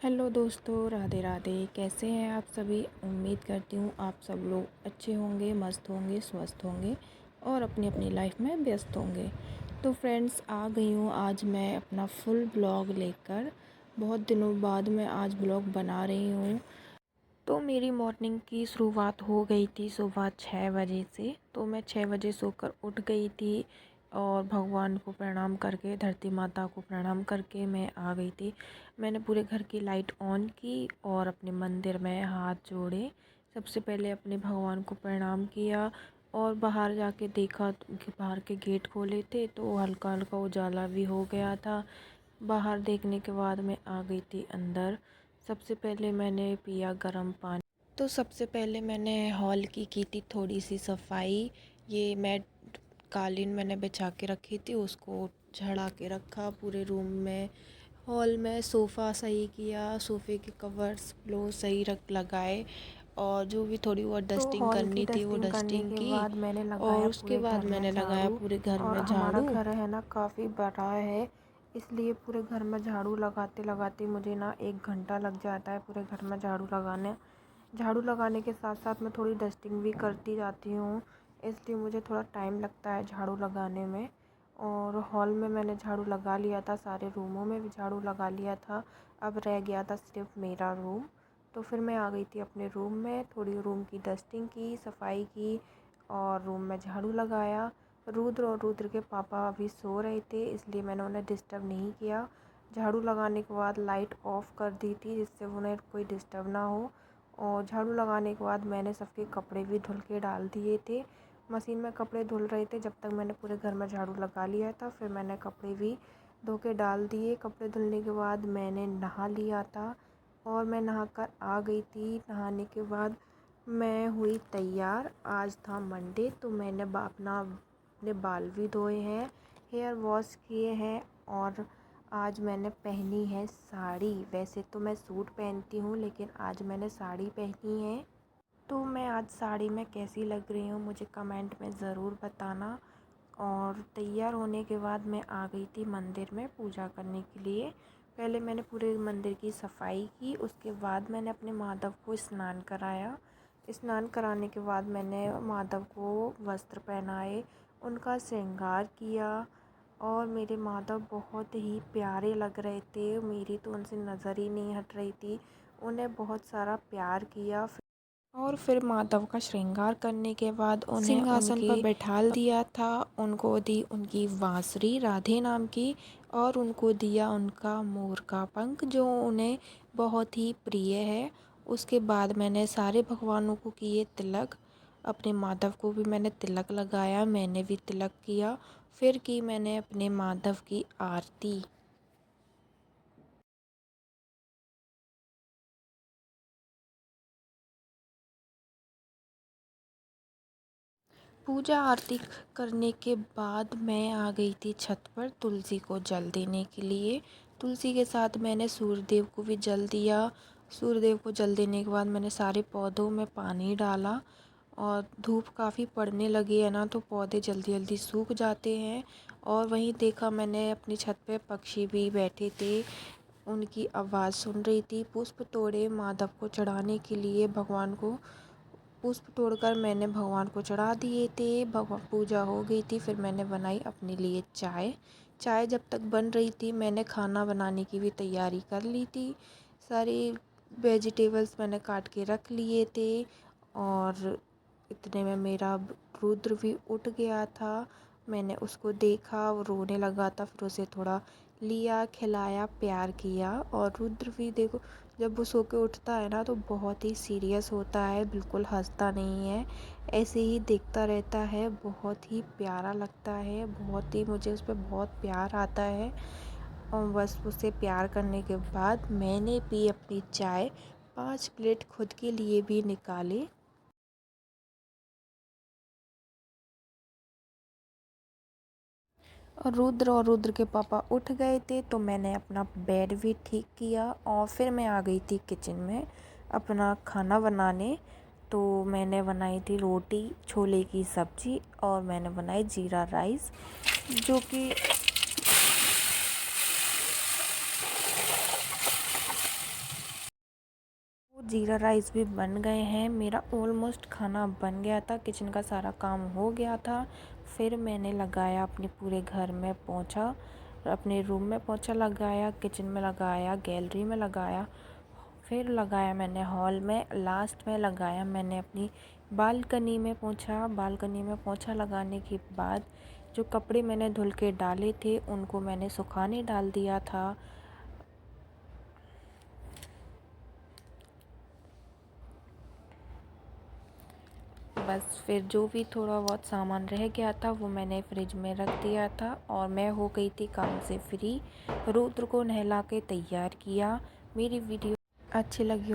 Hello दोस्तों, राधे राधे। कैसे हैं आप सभी? उम्मीद करती हूँ आप सब लोग अच्छे होंगे, मस्त होंगे, स्वस्थ होंगे और अपनी अपनी लाइफ में व्यस्त होंगे। तो फ्रेंड्स, आ गई हूँ आज मैं अपना फुल ब्लॉग लेकर। बहुत दिनों बाद मैं आज ब्लॉग बना रही हूँ। तो मेरी मॉर्निंग की शुरुआत हो गई थी सुबह 6 बजे से। तो मैं 6 बजे सोकर उठ गई थी और भगवान को प्रणाम करके, धरती माता को प्रणाम करके मैं आ गई थी। मैंने पूरे घर की लाइट ऑन की और अपने मंदिर में हाथ जोड़े। सबसे पहले अपने भगवान को प्रणाम किया और बाहर जाके देखा कि बाहर के गेट खोले थे तो हल्का हल्का उजाला भी हो गया था। बाहर देखने के बाद मैं आ गई थी अंदर। सबसे पहले मैंने पिया गर्म पानी। तो सबसे पहले मैंने हॉल की थी थोड़ी सी सफाई। ये मैट कालीन मैंने बिछा के रखी थी, उसको झड़ा के रखा पूरे रूम में। हॉल में सोफ़ा सही किया, सोफ़े के कवर्स लो सही रख लगाए और जो भी थोड़ी बहुत तो डस्टिंग हॉल की करनी थी वो डस्टिंग करने डस्टिंग के की। बाद मैंने और लगाया उसके पूरे बाद घर में मैंने लगाया झाड़ू। पूरे घर और में हमारा झाड़ू। घर है ना काफ़ी बड़ा है, इसलिए पूरे घर में झाड़ू लगाते लगाते मुझे ना 1 घंटा लग जाता है पूरे घर में झाड़ू लगाने। झाड़ू लगाने के साथ साथ मैं थोड़ी डस्टिंग भी करती जाती हूँ, इसलिए मुझे थोड़ा टाइम लगता है झाड़ू लगाने में। और हॉल में मैंने झाड़ू लगा लिया था, सारे रूमों में भी झाड़ू लगा लिया था। अब रह गया था सिर्फ मेरा रूम। तो फिर मैं आ गई थी अपने रूम में, थोड़ी रूम की डस्टिंग की, सफाई की और रूम में झाड़ू लगाया। रुद्र और रुद्र के पापा अभी सो रहे थे, इसलिए मैंने उन्हें डिस्टर्ब नहीं किया। झाड़ू लगाने के बाद लाइट ऑफ़ कर दी थी जिससे उन्हें कोई डिस्टर्ब ना हो। और झाड़ू लगाने के बाद मैंने सबके कपड़े भी धुल के डाल दिए थे। मशीन में कपड़े धुल रहे थे जब तक मैंने पूरे घर में झाड़ू लगा लिया था। फिर मैंने कपड़े भी धो के डाल दिए। कपड़े धुलने के बाद मैंने नहा लिया था और मैं नहाकर आ गई थी। नहाने के बाद मैं हुई तैयार। आज था मंडे, तो मैंने अपने बाल भी धोए हैं, हेयर वॉश किए हैं और आज मैंने पहनी है साड़ी। वैसे तो मैं सूट पहनती हूँ लेकिन आज मैंने साड़ी पहनी है। तो मैं आज साड़ी में कैसी लग रही हूँ मुझे कमेंट में ज़रूर बताना। और तैयार होने के बाद मैं आ गई थी मंदिर में पूजा करने के लिए। पहले मैंने पूरे मंदिर की सफाई की, उसके बाद मैंने अपने माधव को स्नान कराया। स्नान कराने के बाद मैंने माधव को वस्त्र पहनाए, उनका श्रृंगार किया और मेरे माधव बहुत ही प्यारे लग रहे थे। मेरी तो उनसे नज़र ही नहीं हट रही थी। उन्हें बहुत सारा प्यार किया और फिर माधव का श्रृंगार करने के बाद उन्हें सिंहासन पर बैठाल दिया था। उनको दी उनकी बांसुरी राधे नाम की और उनको दिया उनका मोर का पंख जो उन्हें बहुत ही प्रिय है। उसके बाद मैंने सारे भगवानों को किए तिलक। अपने माधव को भी मैंने तिलक लगाया, मैंने भी तिलक किया। फिर की मैंने अपने माधव की आरती। पूजा आरती करने के बाद मैं आ गई थी छत पर तुलसी को जल देने के लिए। तुलसी के साथ मैंने सूर्यदेव को भी जल दिया। सूर्यदेव को जल देने के बाद मैंने सारे पौधों में पानी डाला। और धूप काफ़ी पड़ने लगी है ना, तो पौधे जल्दी जल्दी सूख जाते हैं। और वहीं देखा मैंने अपनी छत पे पक्षी भी बैठे थे, उनकी आवाज़ सुन रही थी। पुष्प तोड़े माधव को चढ़ाने के लिए, भगवान को पुष्प तोड़कर मैंने भगवान को चढ़ा दिए थे। भगवान पूजा हो गई थी। फिर मैंने बनाई अपने लिए चाय। चाय जब तक बन रही थी मैंने खाना बनाने की भी तैयारी कर ली थी। सारे वेजिटेबल्स मैंने काट के रख लिए थे और इतने में मेरा रुद्र भी उठ गया था। मैंने उसको देखा, वो रोने लगा था। फिर उसे थोड़ा लिया, खिलाया, प्यार किया। और रुद्र भी देखो, जब वो सो के उठता है ना तो बहुत ही सीरियस होता है, बिल्कुल हंसता नहीं है, ऐसे ही देखता रहता है। बहुत ही प्यारा लगता है, बहुत ही मुझे उस पर बहुत प्यार आता है। और बस उसे प्यार करने के बाद मैंने पी अपनी चाय। 5 प्लेट खुद के लिए भी निकाले। और रुद्र के पापा उठ गए थे तो मैंने अपना बेड भी ठीक किया और फिर मैं आ गई थी किचन में अपना खाना बनाने। तो मैंने बनाई थी रोटी, छोले की सब्ज़ी और मैंने बनाई जीरा राइस, जो कि जीरा राइस भी बन गए हैं। मेरा ऑलमोस्ट खाना बन गया था, किचन का सारा काम हो गया था। फिर मैंने लगाया अपने पूरे घर में पोंछा, अपने रूम में पोंछा लगाया, किचन में लगाया, गैलरी में लगाया, फिर लगाया मैंने हॉल में, लास्ट में लगाया मैंने अपनी बालकनी में पोंछा। बालकनी में पोंछा लगाने के बाद जो कपड़े मैंने धुल के डाले थे उनको मैंने सुखाने डाल दिया था। बस फिर जो भी थोड़ा बहुत सामान रह गया था वो मैंने फ्रिज में रख दिया था और मैं हो गई थी काम से फ्री। रुद्र को नहला के तैयार किया। मेरी वीडियो अच्छी लगी हो